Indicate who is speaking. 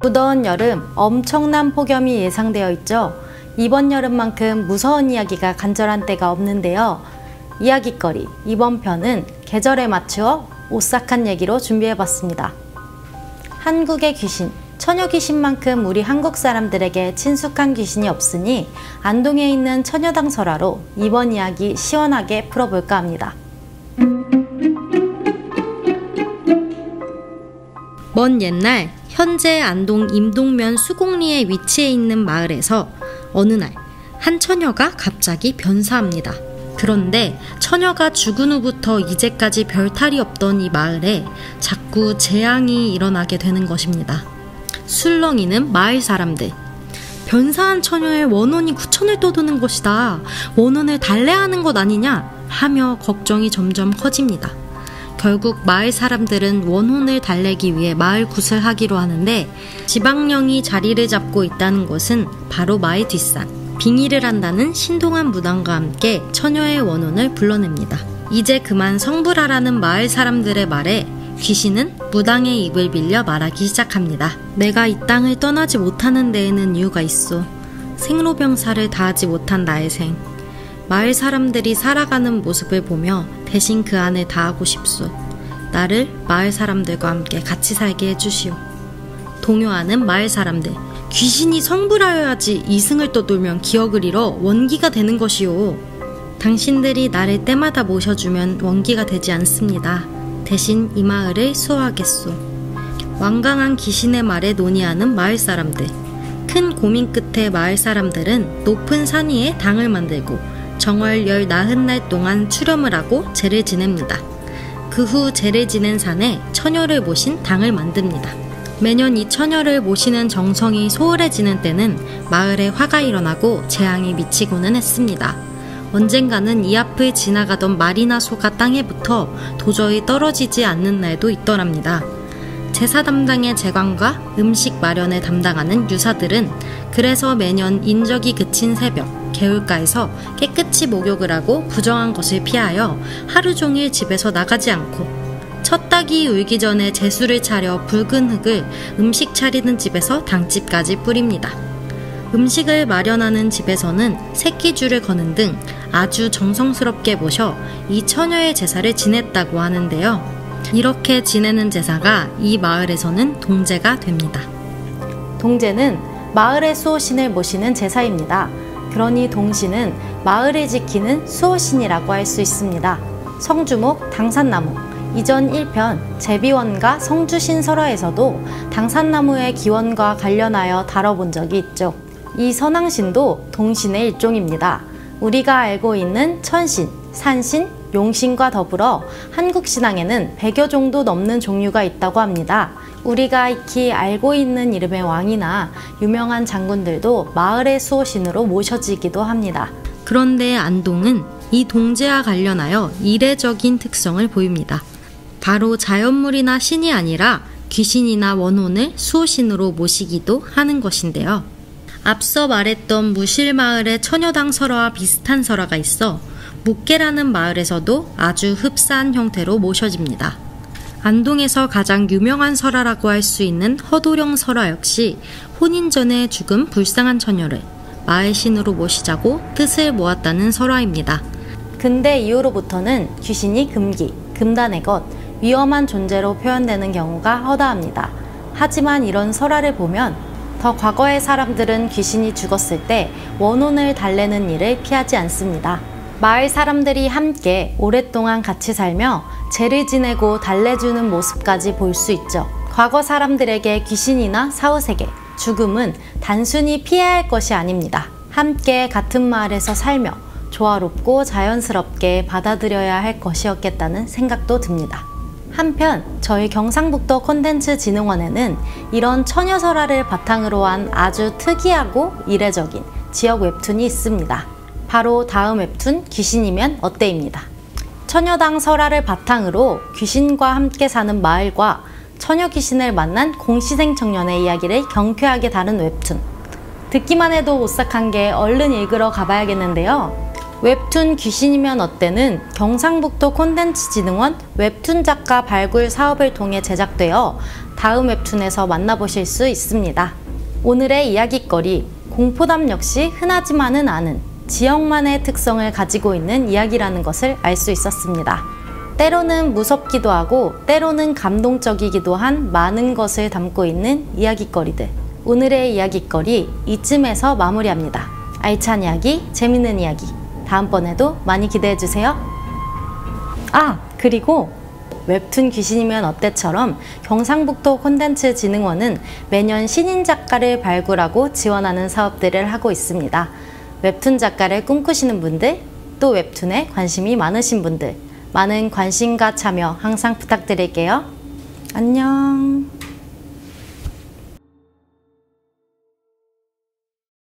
Speaker 1: 무더운 여름, 엄청난 폭염이 예상되어 있죠. 이번 여름만큼 무서운 이야기가 간절한 때가 없는데요. 이야깃거리, 이번 편은 계절에 맞추어 오싹한 얘기로 준비해봤습니다. 한국의 귀신, 처녀 귀신만큼 우리 한국 사람들에게 친숙한 귀신이 없으니 안동에 있는 처녀당 설화로 이번 이야기 시원하게 풀어볼까 합니다. 먼 옛날 현재 안동 임동면 수곡리에 위치해 있는 마을에서 어느 날 한 처녀가 갑자기 변사합니다. 그런데 처녀가 죽은 후부터 이제까지 별탈이 없던 이 마을에 자꾸 재앙이 일어나게 되는 것입니다. 술렁이는 마을 사람들. 변사한 처녀의 원혼이 구천을 떠도는 것이다. 원혼을 달래하는 것 아니냐? 하며 걱정이 점점 커집니다. 결국 마을 사람들은 원혼을 달래기 위해 마을 굿을 하기로 하는데 지방령이 자리를 잡고 있다는 것은 바로 마을 뒷산. 빙의를 한다는 신동한 무당과 함께 처녀의 원혼을 불러냅니다. 이제 그만 성불하라는 마을 사람들의 말에 귀신은 무당의 입을 빌려 말하기 시작합니다. 내가 이 땅을 떠나지 못하는 데에는 이유가 있어. 생로병사를 다하지 못한 나의 생. 마을 사람들이 살아가는 모습을 보며 대신 그 안을 다하고 싶소. 나를 마을 사람들과 함께 같이 살게 해주시오. 동요하는 마을 사람들. 귀신이 성불하여야지 이승을 떠돌면 기억을 잃어 원기가 되는 것이오. 당신들이 나를 때마다 모셔주면 원기가 되지 않습니다. 대신 이 마을을 수호하겠소. 완강한 귀신의 말에 논의하는 마을 사람들. 큰 고민 끝에 마을 사람들은 높은 산 위에 당을 만들고 정월 40날 동안 추렴을 하고 제를 지냅니다. 그 후 제를 지낸 산에 처녀를 모신 당을 만듭니다. 매년 이 처녀를 모시는 정성이 소홀해지는 때는 마을에 화가 일어나고 재앙이 미치고는 했습니다. 언젠가는 이 앞을 지나가던 말이나 소가 땅에 붙어 도저히 떨어지지 않는 날도 있더랍니다. 제사 담당의 제관과 음식 마련을 담당하는 유사들은 그래서 매년 인적이 그친 새벽, 개울가에서 깨끗이 목욕을 하고 부정한 것을 피하여 하루 종일 집에서 나가지 않고 첫 닭이 울기 전에 제수를 차려 붉은 흙을 음식 차리는 집에서 당집까지 뿌립니다. 음식을 마련하는 집에서는 새끼줄을 거는 등 아주 정성스럽게 모셔 이 처녀의 제사를 지냈다고 하는데요. 이렇게 지내는 제사가 이 마을에서는 동제가 됩니다. 동제는 마을의 수호신을 모시는 제사입니다. 그러니 동신은 마을을 지키는 수호신이라고 할 수 있습니다. 성주목, 당산나무. 이전 1편 제비원과 성주신 설화에서도 당산나무의 기원과 관련하여 다뤄본 적이 있죠. 이 선왕신도 동신의 일종입니다. 우리가 알고 있는 천신, 산신, 용신과 더불어 한국 신앙에는 100여 종도 넘는 종류가 있다고 합니다. 우리가 익히 알고 있는 이름의 왕이나 유명한 장군들도 마을의 수호신으로 모셔지기도 합니다. 그런데 안동은 이 동제와 관련하여 이례적인 특성을 보입니다. 바로 자연물이나 신이 아니라 귀신이나 원혼을 수호신으로 모시기도 하는 것인데요. 앞서 말했던 무실마을의 처녀당 설화와 비슷한 설화가 있어 묵계라는 마을에서도 아주 흡사한 형태로 모셔집니다. 안동에서 가장 유명한 설화라고 할 수 있는 허도령 설화 역시 혼인 전에 죽은 불쌍한 처녀를 마을 신으로 모시자고 뜻을 모았다는 설화입니다. 근대 이후로부터는 귀신이 금기, 금단의 것, 위험한 존재로 표현되는 경우가 허다합니다. 하지만 이런 설화를 보면 더 과거의 사람들은 귀신이 죽었을 때 원혼을 달래는 일을 피하지 않습니다. 마을 사람들이 함께 오랫동안 같이 살며 제를 지내고 달래주는 모습까지 볼 수 있죠. 과거 사람들에게 귀신이나 사후세계, 죽음은 단순히 피해야 할 것이 아닙니다. 함께 같은 마을에서 살며 조화롭고 자연스럽게 받아들여야 할 것이었겠다는 생각도 듭니다. 한편 저희 경상북도 콘텐츠 진흥원에는 이런 처녀설화를 바탕으로 한 아주 특이하고 이례적인 지역 웹툰이 있습니다. 바로 다음 웹툰 귀신이면 어때입니다. 처녀당 설화를 바탕으로 귀신과 함께 사는 마을과 처녀 귀신을 만난 공시생 청년의 이야기를 경쾌하게 다룬 웹툰. 듣기만 해도 오싹한 게 얼른 읽으러 가봐야겠는데요. 웹툰 귀신이면 어때는 경상북도 콘텐츠진흥원 웹툰 작가 발굴 사업을 통해 제작되어 다음 웹툰에서 만나보실 수 있습니다. 오늘의 이야깃거리, 공포담 역시 흔하지만은 않은 지역만의 특성을 가지고 있는 이야기라는 것을 알 수 있었습니다. 때로는 무섭기도 하고 때로는 감동적이기도 한 많은 것을 담고 있는 이야깃거리들. 오늘의 이야깃거리 이쯤에서 마무리합니다. 알찬 이야기, 재밌는 이야기. 다음번에도 많이 기대해주세요. 그리고 웹툰 귀신이면 어때처럼 경상북도 콘텐츠진흥원은 매년 신인 작가를 발굴하고 지원하는 사업들을 하고 있습니다. 웹툰 작가를 꿈꾸시는 분들, 또 웹툰에 관심이 많으신 분들, 많은 관심과 참여 항상 부탁드릴게요. 안녕.